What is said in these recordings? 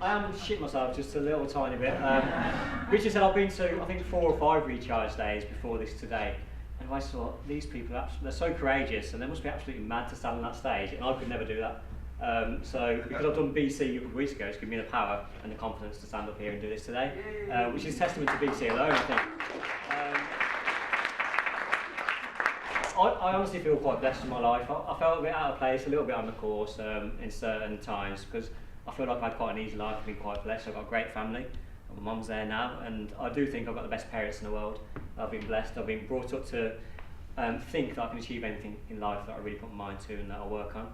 I am shit myself just a little tiny bit. Richard said I've been to, I think, 4 or 5 recharge days before this today. And I thought, these people, they're so courageous and they must be absolutely mad to stand on that stage, and I could never do that. So because I've done BC a couple of weeks ago, it's given me the power and the confidence to stand up here and do this today, which is testament to BC alone, I think. I honestly feel quite blessed in my life. I felt a bit out of place, a little bit on the course in certain times, because I feel like I've had quite an easy life. I've been quite blessed. I've got a great family. My mum's there now, and I do think I've got the best parents in the world. I've been blessed. I've been brought up to think that I can achieve anything in life that I really put my mind to and that I work on.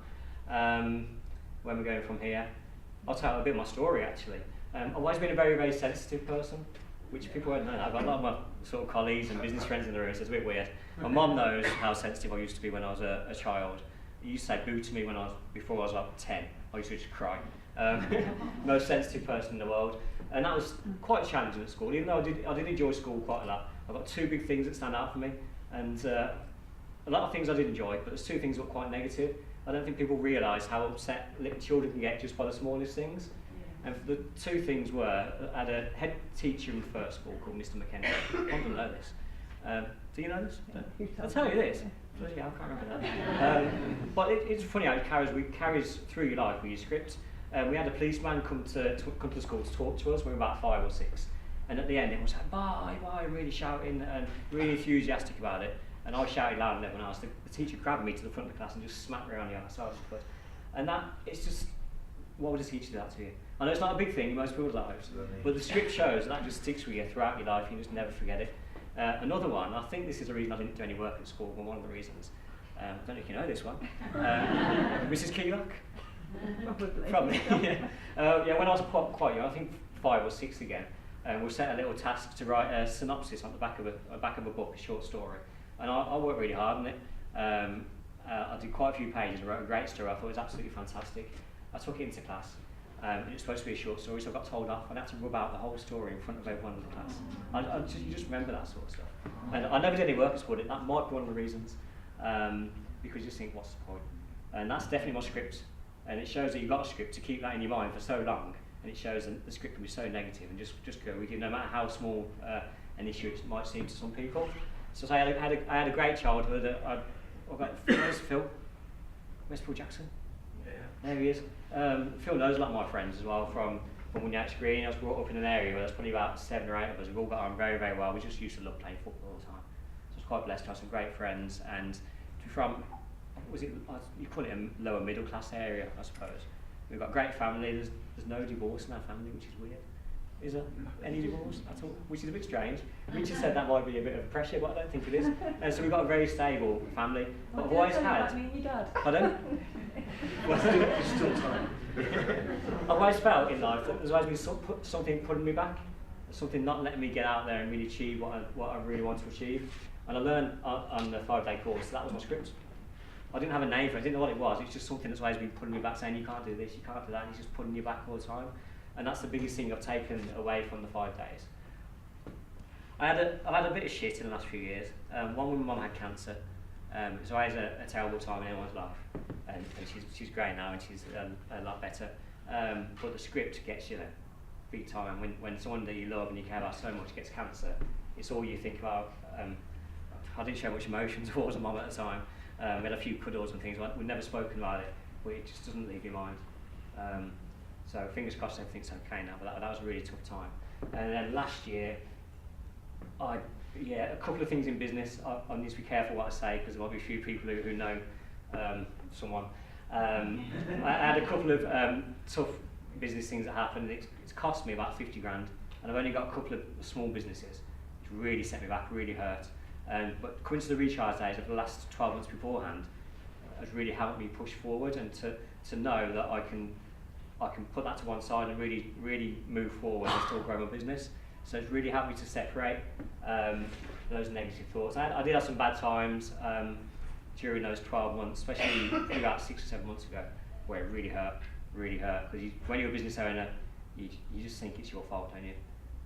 When we're going from here, I'll tell a bit of my story actually. I've always been a very, very sensitive person, which people won't know. I've got a lot of my sort of colleagues and business friends in the room, so it's a bit weird. My mum knows how sensitive I used to be when I was a child. She used to say boo to me before I was like 10. I used to just cry. Most sensitive person in the world, and that was quite challenging at school. Even though I did enjoy school quite a lot. I've got 2 big things that stand out for me, and a lot of things I did enjoy, but there's 2 things that were quite negative. I don't think people realise how upset little children can get just by the smallest things. And the 2 things were, I had a head teacher in the first school called Mr. McKenna. I don't know this. Do you know this? I'll tell you this. Bloody hell, I can't remember that. But it's funny how it carries through your life with your script. We had a policeman come to the school to talk to us when we were about 5 or 6. And at the end, everyone was like, bye, really shouting and really enthusiastic about it. And I shouted louder than everyone else. The teacher grabbed me to the front of the class and just smacked me around the arse. And that, it's just, what would a teacher do that to you? I know it's not a big thing in most people's lives, but the script shows that just sticks with you throughout your life. You just never forget it. Another one, I think this is the reason I didn't do any work at school, but one of the reasons. I don't know if you know this one. Mrs. Keylock? Probably. Yeah, when I was quite young, I think 5 or 6 again, we were set a little task to write a synopsis on the back of a book, a short story. And I worked really hard on it. I did quite a few pages and wrote a great story. I thought it was absolutely fantastic. I took it into class. It was supposed to be a short story, so I got told off and I had to rub out the whole story in front of everyone in the class. You just remember that sort of stuff. And I never did any work at school. That might be one of the reasons, because you just think, what's the point? And that's definitely my script. And it shows that you've got a script to keep that in your mind for so long, and it shows that the script can be so negative and just go with you, no matter how small an issue it might seem to some people. So I had a great childhood. Where's Phil? Where's Phil Jackson? Yeah. There he is. Phil knows a lot of my friends as well from Winyax Green. I was brought up in an area where there's probably about 7 or 8 of us. We've all got on very, very well. We just used to love playing football all the time. So I was quite blessed to have some great friends, and from, you call it a lower middle class area, I suppose. We've got a great family. There's no divorce in our family, which is weird. Is there any divorce at all? Which is a bit strange. Richard said that might be a bit of pressure, but I don't think it is. And so we've got a very stable family. But I've always had. Me and your dad. Pardon? Still time. I've always felt in life that there's always been something putting me back, something not letting me get out there and really achieve what I really want to achieve. And I learned on the 5-day course that was my script. I didn't have a name for it. I didn't know what it was. It's just something that's always been putting me back, saying you can't do this, you can't do that. And it's just putting you back all the time. And that's the biggest thing I've taken away from the 5 days. I've had a bit of shit in the last few years. One when my mum had cancer. It's always a terrible time in anyone's life. And she's great now and she's a lot better. But the script gets you there, big time. When someone that you love and you care about so much gets cancer, it's all you think about. I didn't show much emotion towards my mum at the time. We had a few cuddles and things. We'd never spoken about it, but it just doesn't leave your mind. So fingers crossed everything's okay now, but that was a really tough time. And then last year, a couple of things in business. I need to be careful what I say because there might be a few people who know someone. I had a couple of tough business things that happened. It's cost me about 50 grand, and I've only got a couple of small businesses, which really set me back, really hurt. But coming to the recharge days of the last 12 months beforehand has really helped me push forward and to know that I can put that to one side and really move forward and still grow my business. So it's really helped me to separate those negative thoughts. I did have some bad times during those 12 months, especially about 6 or 7 months ago, where it really hurt. Because when you're a business owner, you just think it's your fault, don't you?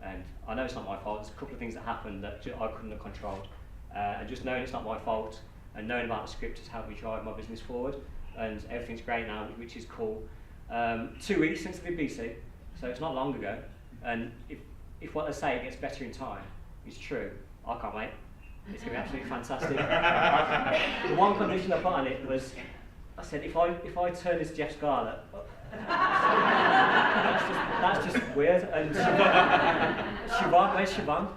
And I know it's not my fault. There's a couple of things that happened that I couldn't have controlled. And just knowing it's not my fault and knowing about the script has helped me drive my business forward. And everything's great now, which is cool. 2 weeks since I did BC, So it's not long ago, and if what they say gets better in time is true, I can't wait. It's going to be absolutely fantastic. The one condition I put on it was, I said, if I turn this Jeff Scarlett, that's just weird. And Siobhan, where's Siobhan?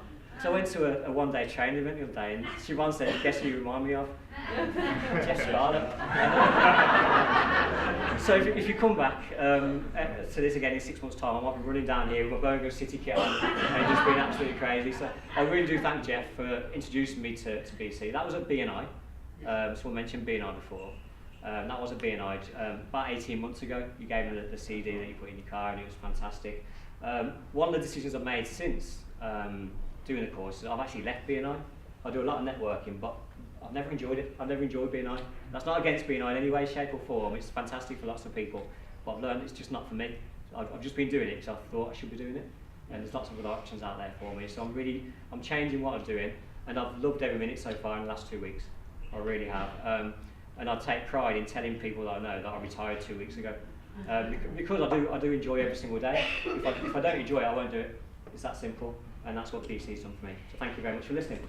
So I went to a one-day training event the other day, and Siobhan said, guess who you remind me of? Jeff Scarlett. So if you come back to this again in 6 months' time, I might be running down here with my Birmingham City kit on and just being absolutely crazy. So I really do thank Jeff for introducing me to BC. That was at BNI. Someone mentioned BNI before. That was at BNI about 18 months ago. You gave me the CD that you put in your car, and it was fantastic. One of the decisions I've made since doing the course is I've actually left BNI. I do a lot of networking, but I've never enjoyed it. I've never enjoyed BNI. That's not against BNI in any way, shape or form. It's fantastic for lots of people, but I've learned it's just not for me. I've just been doing it because I thought I should be doing it, and there's lots of other options out there for me. So I'm changing what I'm doing, and I've loved every minute so far in the last 2 weeks. I really have. And I take pride in telling people that I know that I retired 2 weeks ago, because I do enjoy every single day. If I don't enjoy it, I won't do it. It's that simple, and that's what BC's done for me. So thank you very much for listening.